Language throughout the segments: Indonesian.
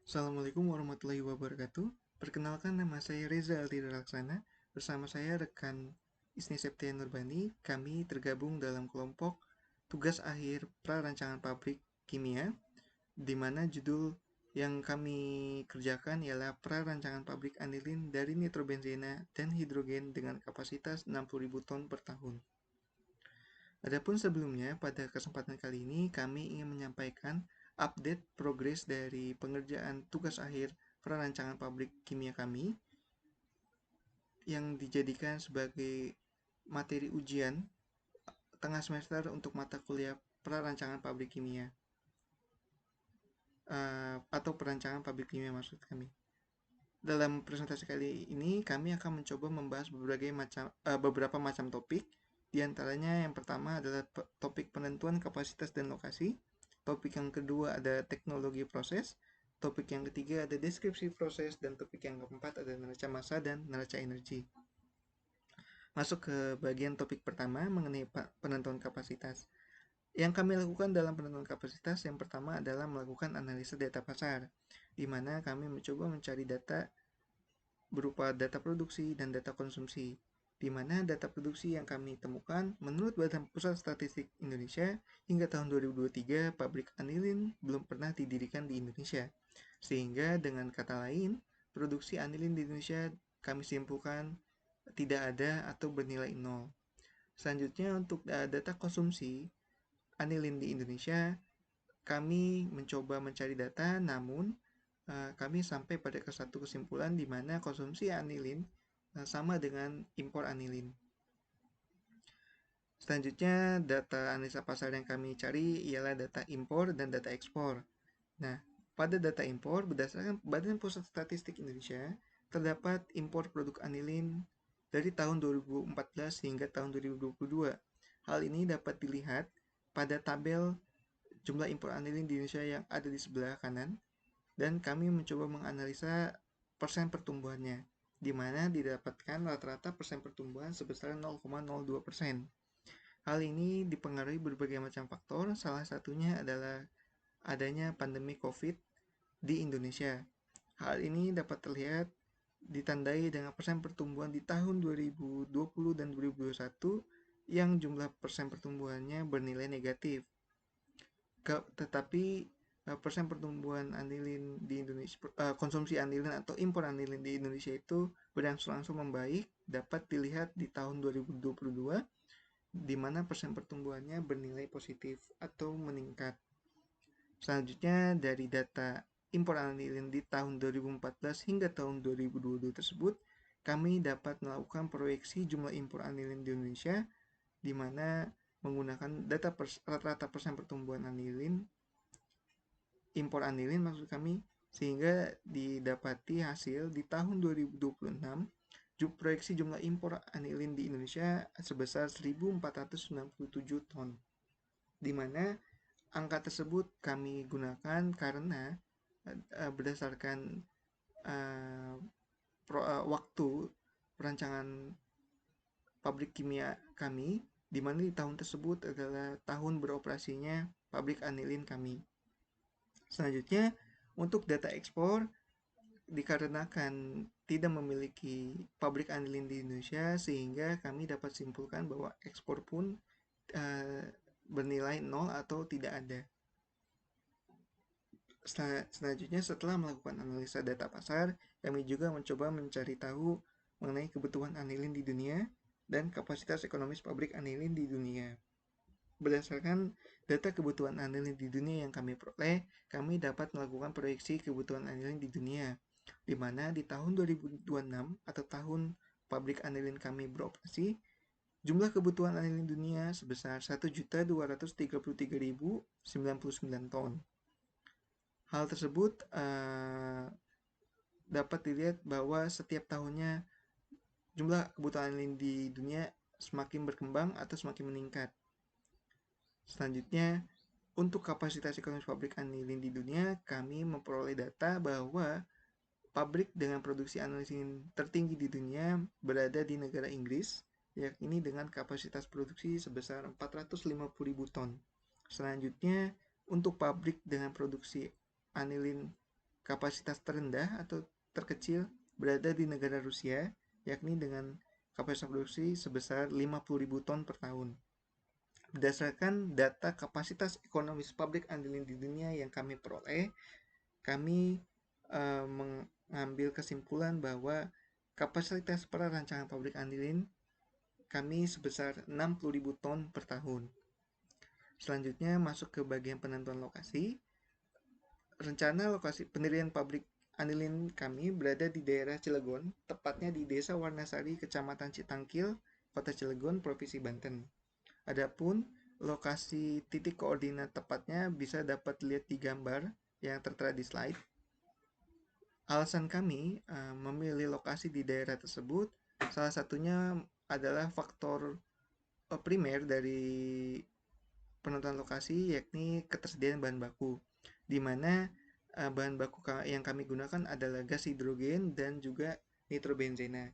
Assalamualaikum warahmatullahi wabarakatuh. Perkenalkan, nama saya Reza Aldira Laksana. Bersama saya rekan Isni Septian Nurbani. Kami tergabung dalam kelompok tugas akhir prarancangan pabrik kimia, di mana judul yang kami kerjakan ialah prarancangan pabrik anilin dari nitrobenzena dan hidrogen dengan kapasitas 60.000 ton per tahun. Adapun sebelumnya, pada kesempatan kali ini kami ingin menyampaikan update progres dari pengerjaan tugas akhir perancangan pabrik kimia kami yang dijadikan sebagai materi ujian tengah semester untuk mata kuliah perancangan pabrik kimia atau perancangan pabrik kimia maksud kami. Dalam presentasi kali ini kami akan mencoba membahas beberapa macam topik. Di antaranya yang pertama adalah topik penentuan kapasitas dan lokasi. Topik yang kedua ada teknologi proses. Topik yang ketiga ada deskripsi proses, dan topik yang keempat ada neraca massa dan neraca energi. Masuk ke bagian topik pertama mengenai penentuan kapasitas. Yang kami lakukan dalam penentuan kapasitas yang pertama adalah melakukan analisa data pasar, di mana kami mencoba mencari data berupa data produksi dan data konsumsi, di mana data produksi yang kami temukan menurut Badan Pusat Statistik Indonesia hingga tahun 2023 pabrik anilin belum pernah didirikan di Indonesia, sehingga dengan kata lain produksi anilin di Indonesia kami simpulkan tidak ada atau bernilai nol. Selanjutnya untuk data konsumsi anilin di Indonesia, kami mencoba mencari data, namun kami sampai pada satu kesimpulan di mana konsumsi anilin sama dengan impor anilin. Selanjutnya, data analisa pasar yang kami cari ialah data impor dan data ekspor. Nah, pada data impor, berdasarkan Badan Pusat Statistik Indonesia, terdapat impor produk anilin dari tahun 2014 hingga tahun 2022. Hal ini dapat dilihat pada tabel jumlah impor anilin di Indonesia yang ada di sebelah kanan, dan kami mencoba menganalisa persen pertumbuhannya, di mana didapatkan rata-rata persen pertumbuhan sebesar 0,02%. Hal ini dipengaruhi berbagai macam faktor, salah satunya adalah adanya pandemi COVID di Indonesia. Hal ini dapat terlihat ditandai dengan persen pertumbuhan di tahun 2020 dan 2021 yang jumlah persen pertumbuhannya bernilai negatif. Tetapi persen pertumbuhan anilin di Indonesia, konsumsi anilin atau impor anilin di Indonesia itu berangsur-angsur membaik, dapat dilihat di tahun 2022, di mana persen pertumbuhannya bernilai positif atau meningkat. Selanjutnya, dari data impor anilin di tahun 2014 hingga tahun 2022 tersebut, kami dapat melakukan proyeksi jumlah impor anilin di Indonesia, di mana menggunakan data rata-rata persen pertumbuhan anilin, impor anilin maksud kami, sehingga didapati hasil di tahun 2026 proyeksi jumlah impor anilin di Indonesia sebesar 1.497 ton, di mana angka tersebut kami gunakan karena berdasarkan waktu perancangan pabrik kimia kami, di mana di tahun tersebut adalah tahun beroperasinya pabrik anilin kami. Selanjutnya, untuk data ekspor, dikarenakan tidak memiliki pabrik anilin di Indonesia, sehingga kami dapat simpulkan bahwa ekspor pun bernilai nol atau tidak ada. Selanjutnya, setelah melakukan analisa data pasar, kami juga mencoba mencari tahu mengenai kebutuhan anilin di dunia dan kapasitas ekonomis pabrik anilin di dunia. Berdasarkan data kebutuhan anilin di dunia yang kami peroleh, kami dapat melakukan proyeksi kebutuhan anilin di dunia, di mana di tahun 2026 atau tahun pabrik anilin kami beroperasi, jumlah kebutuhan anilin dunia sebesar 1.233.099 ton. Hal tersebut dapat dilihat bahwa setiap tahunnya jumlah kebutuhan anilin di dunia semakin berkembang atau semakin meningkat. Selanjutnya, untuk kapasitas ekonomi pabrik anilin di dunia, kami memperoleh data bahwa pabrik dengan produksi anilin tertinggi di dunia berada di negara Inggris, yakni dengan kapasitas produksi sebesar 450.000 ton. Selanjutnya, untuk pabrik dengan produksi anilin kapasitas terendah atau terkecil berada di negara Rusia, yakni dengan kapasitas produksi sebesar 50.000 ton per tahun. Berdasarkan data kapasitas ekonomis pabrik anilin di dunia yang kami peroleh, kami mengambil kesimpulan bahwa kapasitas per rancangan pabrik anilin kami sebesar 60.000 ton per tahun. Selanjutnya masuk ke bagian penentuan lokasi. Rencana lokasi pendirian pabrik anilin kami berada di daerah Cilegon, tepatnya di Desa Warnasari, Kecamatan Citangkil, Kota Cilegon, Provinsi Banten. Adapun lokasi titik koordinat tepatnya bisa dapat dilihat di gambar yang tertera di slide. Alasan kami memilih lokasi di daerah tersebut, salah satunya adalah faktor primer dari penentuan lokasi, yakni ketersediaan bahan baku, di mana bahan baku yang kami gunakan adalah gas hidrogen dan juga nitrobenzena.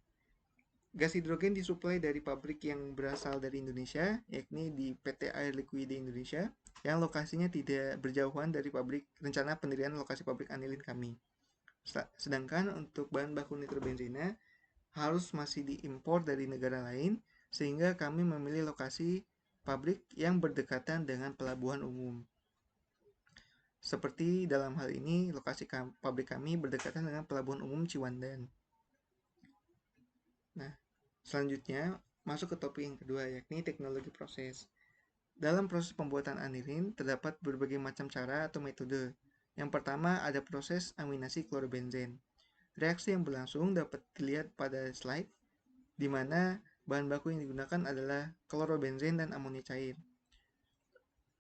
Gas hidrogen disuplai dari pabrik yang berasal dari Indonesia, yakni di PT Air Liquide Indonesia, yang lokasinya tidak berjauhan dari rencana pendirian lokasi pabrik anilin kami. Sedangkan untuk bahan baku nitrobenzena harus masih diimpor dari negara lain, sehingga kami memilih lokasi pabrik yang berdekatan dengan pelabuhan umum. Seperti dalam hal ini, lokasi pabrik kami berdekatan dengan pelabuhan umum Ciwandan. Nah, selanjutnya masuk ke topik yang kedua, yakni teknologi proses. Dalam proses pembuatan anilin terdapat berbagai macam cara atau metode. Yang pertama ada proses aminasi klorobenzen. Reaksi yang berlangsung dapat dilihat pada slide, di mana bahan baku yang digunakan adalah klorobenzen dan amonia cair.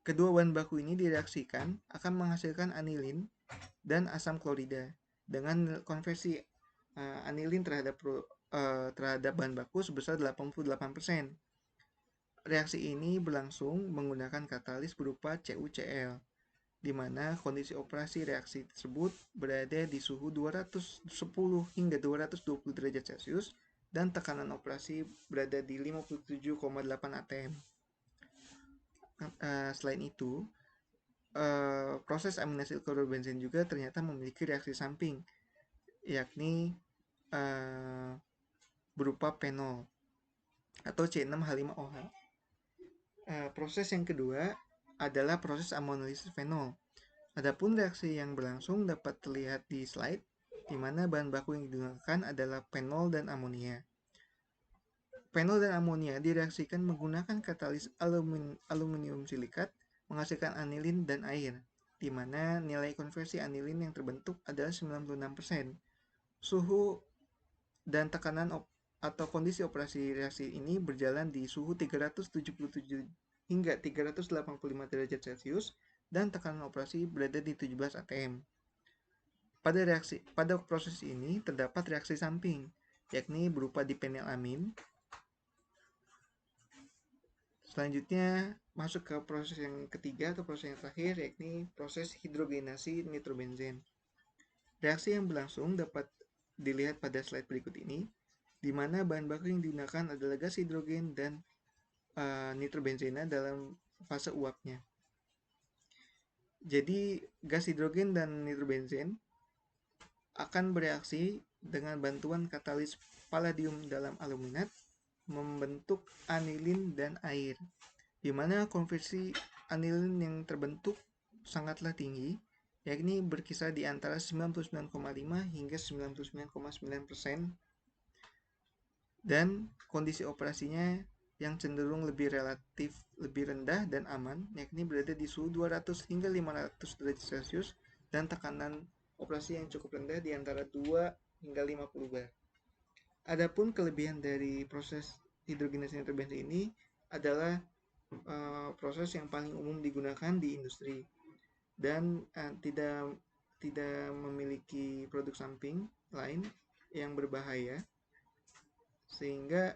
Kedua bahan baku ini direaksikan akan menghasilkan anilin dan asam klorida dengan konversi anilin terhadap bahan baku sebesar 88%. Reaksi ini berlangsung menggunakan katalis berupa CuCl, di mana kondisi operasi reaksi tersebut berada di suhu 210 hingga 220 derajat Celcius dan tekanan operasi berada di 57,8 atm. Selain itu, proses aminasi klorobenzen juga ternyata memiliki reaksi samping, yakni berupa fenol atau C6H5OH. Proses yang kedua adalah proses amonialisis fenol. Adapun reaksi yang berlangsung dapat terlihat di slide, di mana bahan baku yang digunakan adalah fenol dan amonia. Fenol dan amonia direaksikan menggunakan katalis aluminium silikat menghasilkan anilin dan air, di mana nilai konversi anilin yang terbentuk adalah 96%. Suhu dan tekanan atau kondisi operasi reaksi ini berjalan di suhu 377 hingga 385 derajat Celcius dan tekanan operasi berada di 17 atm. Pada proses ini terdapat reaksi samping, yakni berupa dipenilamin. Selanjutnya masuk ke proses yang ketiga atau proses yang terakhir, yakni proses hidrogenasi nitrobenzen. Reaksi yang berlangsung dapat dilihat pada slide berikut ini, di mana bahan baku yang digunakan adalah gas hidrogen dan nitrobenzena dalam fase uapnya. Jadi gas hidrogen dan nitrobenzen akan bereaksi dengan bantuan katalis palladium dalam aluminat membentuk anilin dan air, di mana konversi anilin yang terbentuk sangatlah tinggi, yakni berkisar di antara 99,5 hingga 99,9%, dan kondisi operasinya yang cenderung relatif lebih rendah dan aman, yakni berada di suhu 200 hingga 500 derajat Celcius dan tekanan operasi yang cukup rendah di antara 2 hingga 50 bar. Adapun kelebihan dari proses hidrogenasi nitrobenzen ini adalah proses yang paling umum digunakan di industri dan tidak memiliki produk samping lain yang berbahaya, sehingga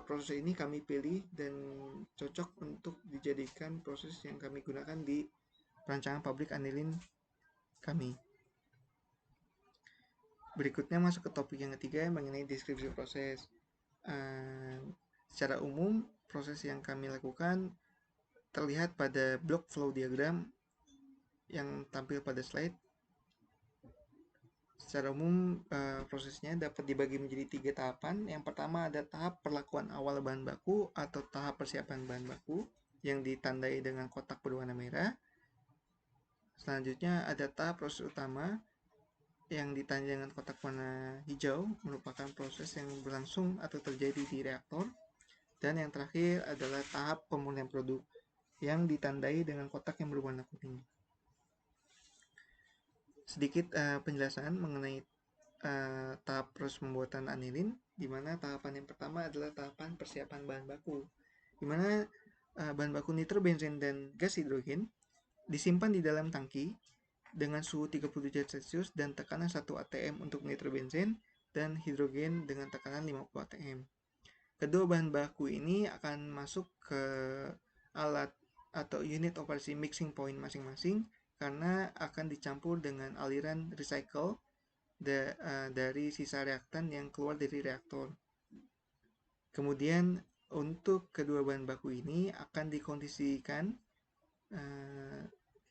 proses ini kami pilih dan cocok untuk dijadikan proses yang kami gunakan di rancangan pabrik anilin kami. Berikutnya masuk ke topik yang ketiga mengenai deskripsi proses. Secara umum, proses yang kami lakukan terlihat pada block flow diagram yang tampil pada slide. Secara umum, prosesnya dapat dibagi menjadi 3 tahapan. Yang pertama ada tahap perlakuan awal bahan baku atau tahap persiapan bahan baku yang ditandai dengan kotak berwarna merah. Selanjutnya ada tahap proses utama yang ditandai dengan kotak warna hijau, merupakan proses yang berlangsung atau terjadi di reaktor. Dan yang terakhir adalah tahap pemulihan produk yang ditandai dengan kotak yang berwarna kuning. Sedikit penjelasan mengenai tahap proses pembuatan anilin, di mana tahapan yang pertama adalah tahapan persiapan bahan baku, di mana bahan baku nitrobenzen dan gas hidrogen disimpan di dalam tangki dengan suhu 30 derajat Celcius dan tekanan 1 atm untuk nitrobenzen dan hidrogen dengan tekanan 50 atm. Kedua bahan baku ini akan masuk ke alat atau unit operasi mixing point masing-masing karena akan dicampur dengan aliran recycle dari sisa reaktan yang keluar dari reaktor. Kemudian untuk kedua bahan baku ini akan dikondisikan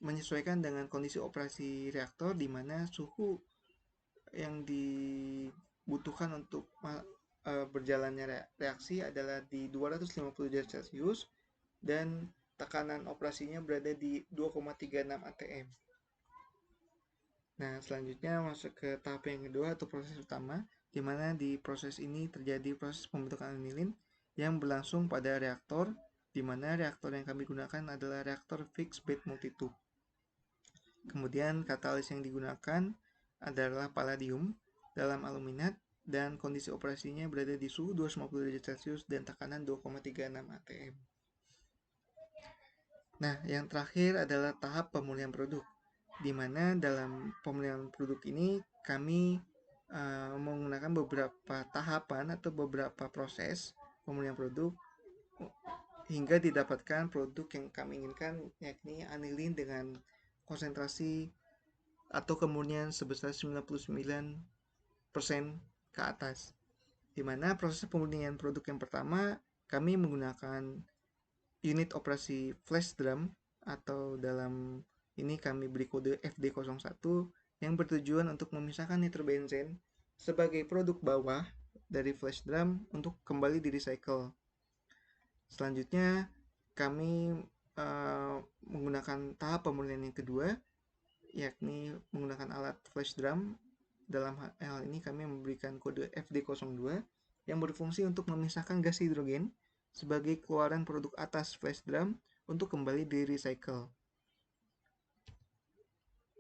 menyesuaikan dengan kondisi operasi reaktor, di mana suhu yang dibutuhkan untuk berjalannya reaksi adalah di 250 derajat Celcius dan tekanan operasinya berada di 2,36 atm. Nah, selanjutnya masuk ke tahap yang kedua atau proses utama, di mana di proses ini terjadi proses pembentukan anilin yang berlangsung pada reaktor, di mana reaktor yang kami gunakan adalah reaktor fixed bed multitube. Kemudian katalis yang digunakan adalah palladium dalam aluminat dan kondisi operasinya berada di suhu 250 derajat Celcius dan tekanan 2,36 atm. Nah, yang terakhir adalah tahap pemulihan produk, di mana dalam pemulihan produk ini kami menggunakan beberapa tahapan atau beberapa proses pemulihan produk hingga didapatkan produk yang kami inginkan, yakni anilin dengan konsentrasi atau kemurnian sebesar 99% ke atas. Di mana proses pemurnian produk yang pertama kami menggunakan unit operasi flash drum, atau dalam ini kami beri kode FD01 yang bertujuan untuk memisahkan nitrobenzen sebagai produk bawah dari flash drum untuk kembali di recycle. Selanjutnya kami menggunakan tahap pemulihan yang kedua, yakni menggunakan alat flash drum. Dalam hal ini kami memberikan kode FD02 yang berfungsi untuk memisahkan gas hidrogen sebagai keluaran produk atas flash drum untuk kembali di recycle.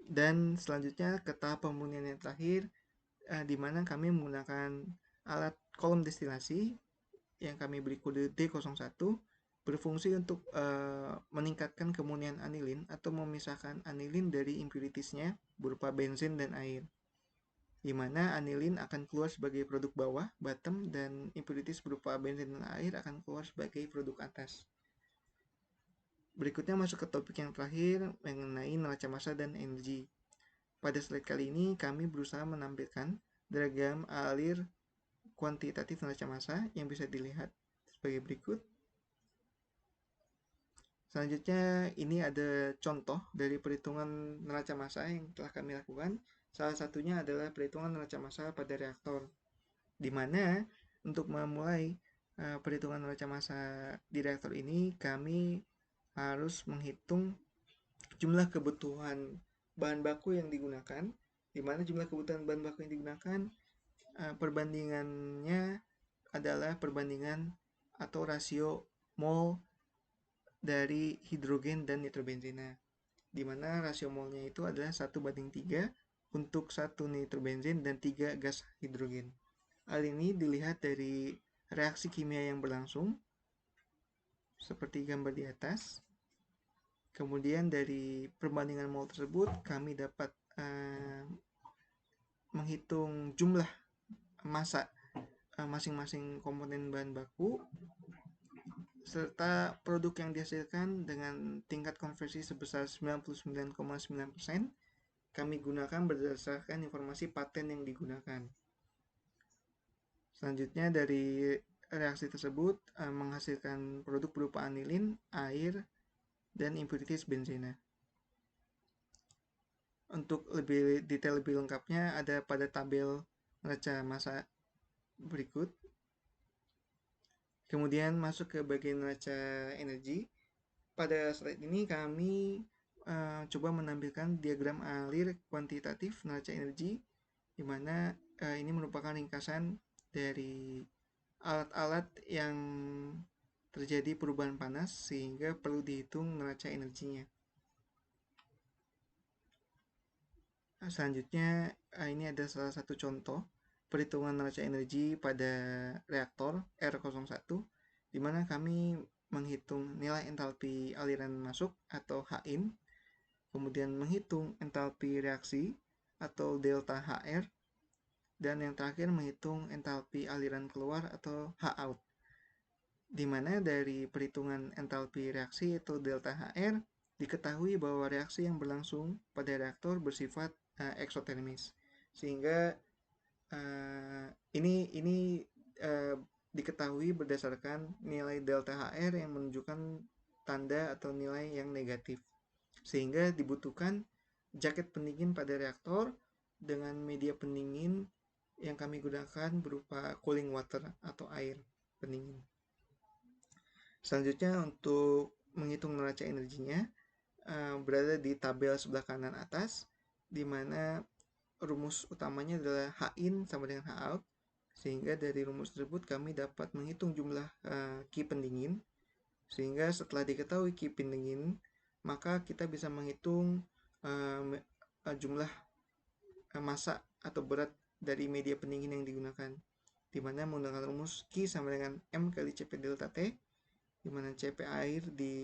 Dan selanjutnya ke tahap pemulihan yang terakhir, di mana kami menggunakan alat kolom destilasi yang kami beri kode D01, berfungsi untuk meningkatkan kemurnian anilin atau memisahkan anilin dari impuritiesnya berupa benzen dan air, di mana anilin akan keluar sebagai produk bawah, bottom, dan impurities berupa benzen dan air akan keluar sebagai produk atas. Berikutnya masuk ke topik yang terakhir mengenai neraca massa dan energi. Pada slide kali ini kami berusaha menampilkan diagram alir kuantitatif neraca massa yang bisa dilihat sebagai berikut. Selanjutnya ini ada contoh dari perhitungan neraca massa yang telah kami lakukan. Salah satunya adalah perhitungan neraca massa pada reaktor, di mana untuk memulai perhitungan neraca massa di reaktor ini kami harus menghitung jumlah kebutuhan bahan baku yang digunakan, di mana jumlah kebutuhan bahan baku yang digunakan perbandingannya adalah perbandingan atau rasio mol dari hidrogen dan nitrobenzena, di mana rasio molnya itu adalah 1:3 untuk 1 nitrobenzen dan 3 gas hidrogen. Hal ini dilihat dari reaksi kimia yang berlangsung seperti gambar di atas. Kemudian dari perbandingan mol tersebut kami dapat menghitung jumlah massa masing-masing komponen bahan baku serta produk yang dihasilkan dengan tingkat konversi sebesar 99,9%. Kami gunakan berdasarkan informasi paten yang digunakan. Selanjutnya dari reaksi tersebut menghasilkan produk berupa anilin, air, dan impurities benzena. Untuk lebih detail lebih lengkapnya ada pada tabel neraca masa berikut. Kemudian masuk ke bagian neraca energi. Pada slide ini kami coba menampilkan diagram alir kuantitatif neraca energi, di mana ini merupakan ringkasan dari alat-alat yang terjadi perubahan panas sehingga perlu dihitung neraca energinya. Selanjutnya, ini ada salah satu contoh perhitungan neraca energi pada reaktor R01, di mana kami menghitung nilai entalpi aliran masuk atau Hin, kemudian menghitung entalpi reaksi atau delta HR, dan yang terakhir menghitung entalpi aliran keluar atau Hout, di mana dari perhitungan entalpi reaksi atau delta HR diketahui bahwa reaksi yang berlangsung pada reaktor bersifat eksotermis, sehingga ini diketahui berdasarkan nilai delta HR yang menunjukkan tanda atau nilai yang negatif, sehingga dibutuhkan jaket pendingin pada reaktor dengan media pendingin yang kami gunakan berupa cooling water atau air pendingin. Selanjutnya, untuk menghitung neraca energinya berada di tabel sebelah kanan atas, di mana rumus utamanya adalah H-in sama dengan H-out, sehingga dari rumus tersebut kami dapat menghitung jumlah Q pendingin, sehingga setelah diketahui Q pendingin, maka kita bisa menghitung jumlah massa atau berat dari media pendingin yang digunakan, di mana menggunakan rumus Q sama dengan M kali Cp delta T, di mana Cp air di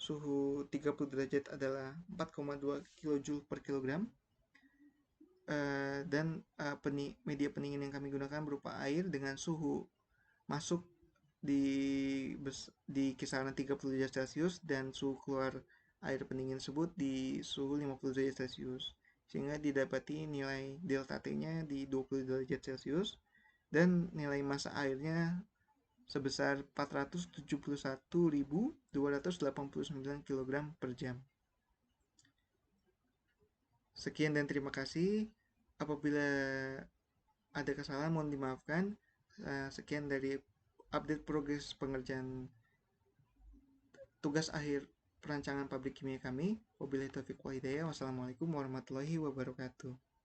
suhu 30 derajat adalah 4,2 kJ per kilogram, dan media pendingin yang kami gunakan berupa air dengan suhu masuk di kisaran 30 derajat Celcius dan suhu keluar air pendingin tersebut di suhu 50 derajat Celcius, sehingga didapati nilai delta T-nya di 20 derajat Celcius dan nilai massa airnya sebesar 471.289 kg per jam. Sekian dan terima kasih. Apabila ada kesalahan mohon dimaafkan. Sekian dari update progres pengerjaan tugas akhir perancangan pabrik kimia kami. Wabillahi taufiq wal hidayah. Wassalamualaikum warahmatullahi wabarakatuh.